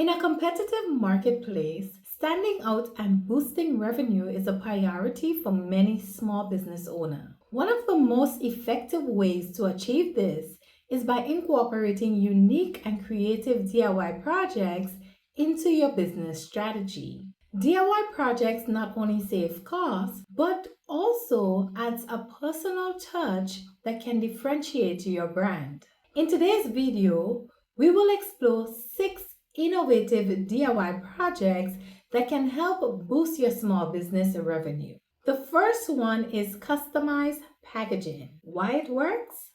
In a competitive marketplace, standing out and boosting revenue is a priority for many small business owners. One of the most effective ways to achieve this is by incorporating unique and creative DIY projects into your business strategy. DIY projects not only save costs, but also adds a personal touch that can differentiate your brand. In today's video, we will explore 6 innovative DIY projects that can help boost your small business revenue. The first one is customized packaging. Why it works?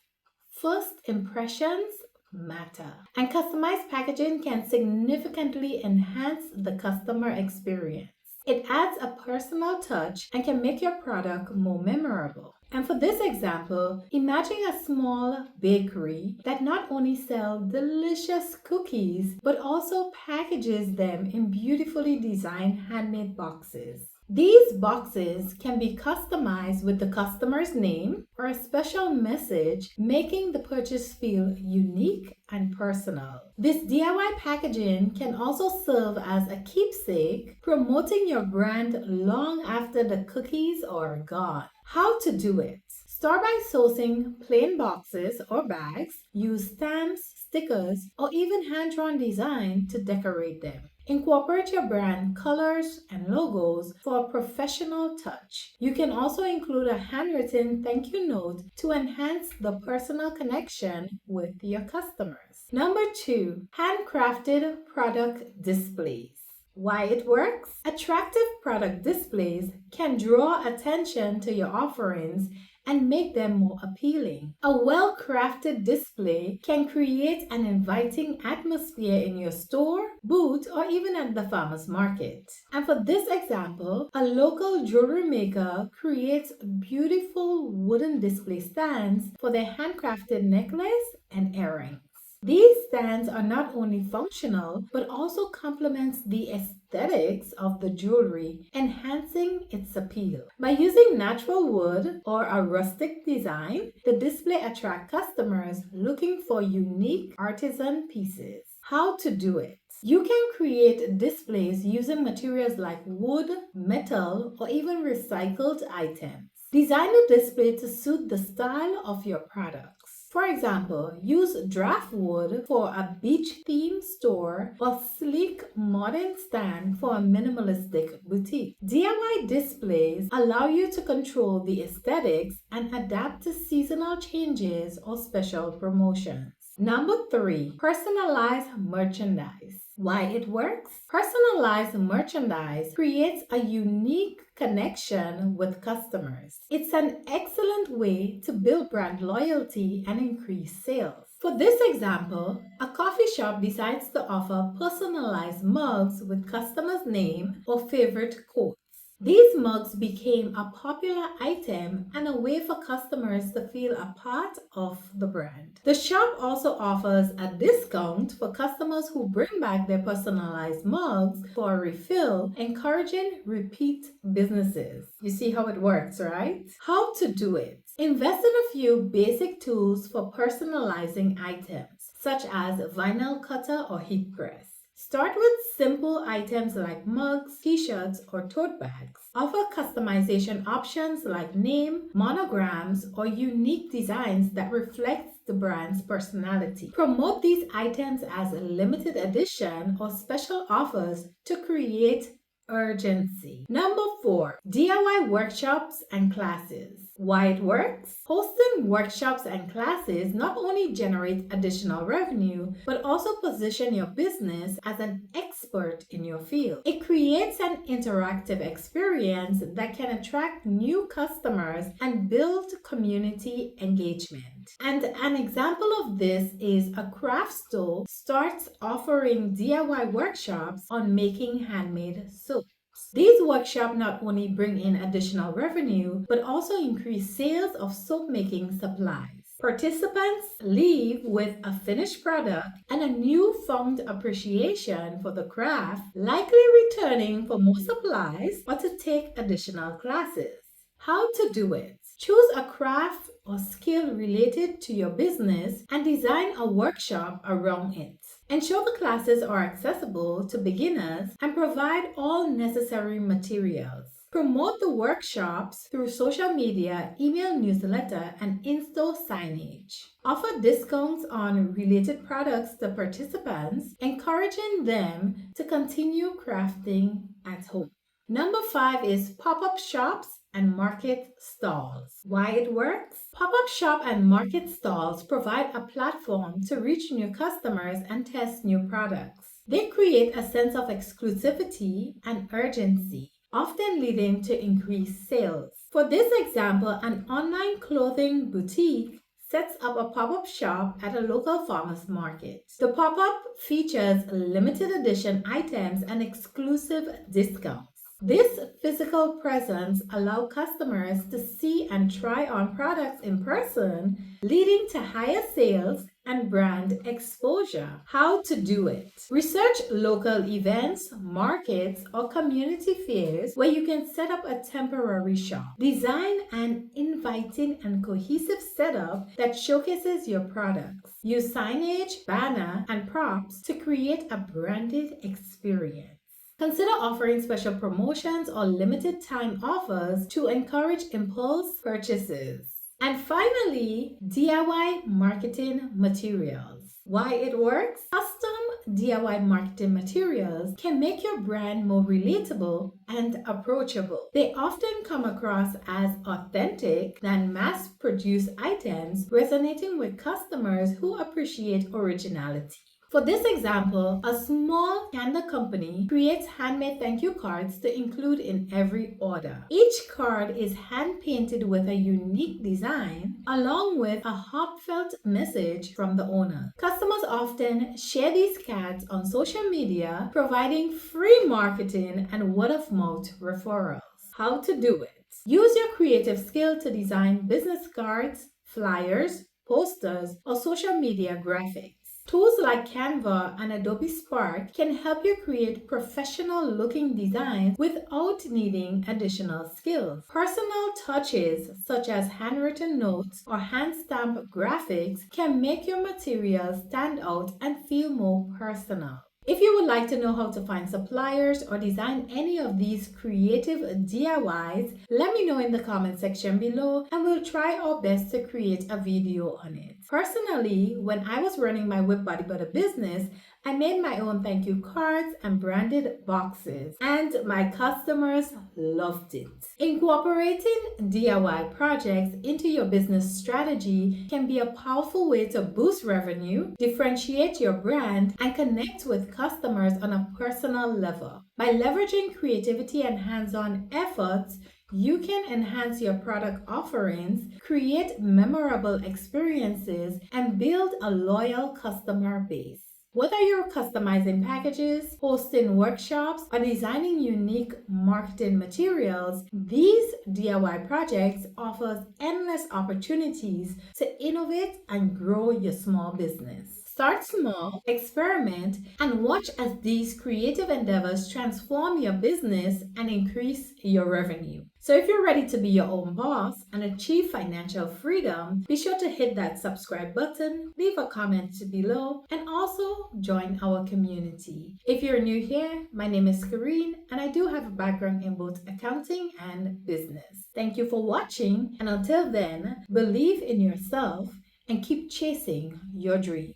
First impressions matter, and customized packaging can significantly enhance the customer experience. It adds a personal touch and can make your product more memorable. And for this example, imagine a small bakery that not only sells delicious cookies but also packages them in beautifully designed handmade boxes. These boxes can be customized with the customer's name or a special message, making the purchase feel unique and personal. This DIY packaging can also serve as a keepsake, promoting your brand long after the cookies are gone. How to do it? Start by sourcing plain boxes or bags. Use stamps, stickers, or even hand-drawn design to decorate them. Incorporate your brand colors and logos for a professional touch. You can also include a handwritten thank you note to enhance the personal connection with your customers. Number 2, handcrafted product displays. Why it works? Attractive product displays can draw attention to your offerings and make them more appealing. A well-crafted display can create an inviting atmosphere in your store, booth, or even at the farmer's market. And for this example, a local jewelry maker creates beautiful wooden display stands for their handcrafted necklace and earrings. These stands are not only functional, but also complements the aesthetics of the jewelry, enhancing its appeal. By using natural wood or a rustic design, the display attracts customers looking for unique artisan pieces. How to do it? You can create displays using materials like wood, metal, or even recycled items. Design the display to suit the style of your products. For example, use draft wood for a beach-themed store or sleek modern stand for a minimalistic boutique. DIY displays allow you to control the aesthetics and adapt to seasonal changes or special promotions. Number 3, personalized merchandise. Why it works? Personalized merchandise creates a unique connection with customers. It's an excellent way to build brand loyalty and increase sales. For this example, a coffee shop decides to offer personalized mugs with customers' name or favorite quotes. These mugs became a popular item and a way for customers to feel a part of the brand. The shop also offers a discount for customers who bring back their personalized mugs for a refill, encouraging repeat businesses. You see how it works, right? How to do it? Invest in a few basic tools for personalizing items, such as vinyl cutter or heat press. Start with simple items like mugs, t-shirts, or tote bags. Offer customization options like name, monograms, or unique designs that reflect the brand's personality. Promote these items as a limited edition or special offers to create urgency. Number 4, DIY workshops and classes. Why it works? Hosting workshops and classes not only generate additional revenue, but also position your business as an expert in your field. It creates an interactive experience that can attract new customers and build community engagement. And an example of this is a craft store starts offering DIY workshops on making handmade soap. These workshops not only bring in additional revenue, but also increase sales of soap making supplies. Participants leave with a finished product and a newfound appreciation for the craft, likely returning for more supplies or to take additional classes. How to do it? Choose a craft or skill related to your business and design a workshop around it. Ensure the classes are accessible to beginners and provide all necessary materials. Promote the workshops through social media, email newsletter, and in-store signage. Offer discounts on related products to participants, encouraging them to continue crafting at home. Number 5 is pop-up shops and market stalls. Why it works? Pop-up shop and market stalls provide a platform to reach new customers and test new products. They create a sense of exclusivity and urgency, often leading to increased sales. For this example, an online clothing boutique sets up a pop-up shop at a local farmers market. The pop-up features limited edition items and exclusive discounts. This physical presence allows customers to see and try on products in person, leading to higher sales and brand exposure. How to do it? Research local events, markets, or community fairs where you can set up a temporary shop. Design an inviting and cohesive setup that showcases your products. Use signage, banner, and props to create a branded experience. Consider offering special promotions or limited time offers to encourage impulse purchases. And finally, DIY marketing materials. Why it works? Custom DIY marketing materials can make your brand more relatable and approachable. They often come across as authentic than mass-produced items, resonating with customers who appreciate originality. For this example, a small candle company creates handmade thank you cards to include in every order. Each card is hand painted with a unique design along with a heartfelt message from the owner. Customers often share these cards on social media, providing free marketing and word of mouth referrals. How to do it? Use your creative skill to design business cards, flyers, posters, or social media graphics. Tools like Canva and Adobe Spark can help you create professional looking designs without needing additional skills. Personal touches such as handwritten notes or hand stamped graphics can make your materials stand out and feel more personal. If you would like to know how to find suppliers or design any of these creative DIYs, let me know in the comment section below and we'll try our best to create a video on it. Personally, when I was running my Whip Body Butter business, I made my own thank you cards and branded boxes, and my customers loved it. Incorporating DIY projects into your business strategy can be a powerful way to boost revenue, differentiate your brand, and connect with customers on a personal level. By leveraging creativity and hands-on efforts, you can enhance your product offerings, create memorable experiences, and build a loyal customer base. Whether you're customizing packages, hosting workshops, or designing unique marketing materials, these DIY projects offer endless opportunities to innovate and grow your small business. Start small, experiment, and watch as these creative endeavors transform your business and increase your revenue. So if you're ready to be your own boss and achieve financial freedom, be sure to hit that subscribe button, leave a comment below, and also join our community. If you're new here, my name is Kareen, and I do have a background in both accounting and business. Thank you for watching, and until then, believe in yourself and keep chasing your dreams.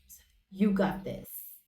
You got this.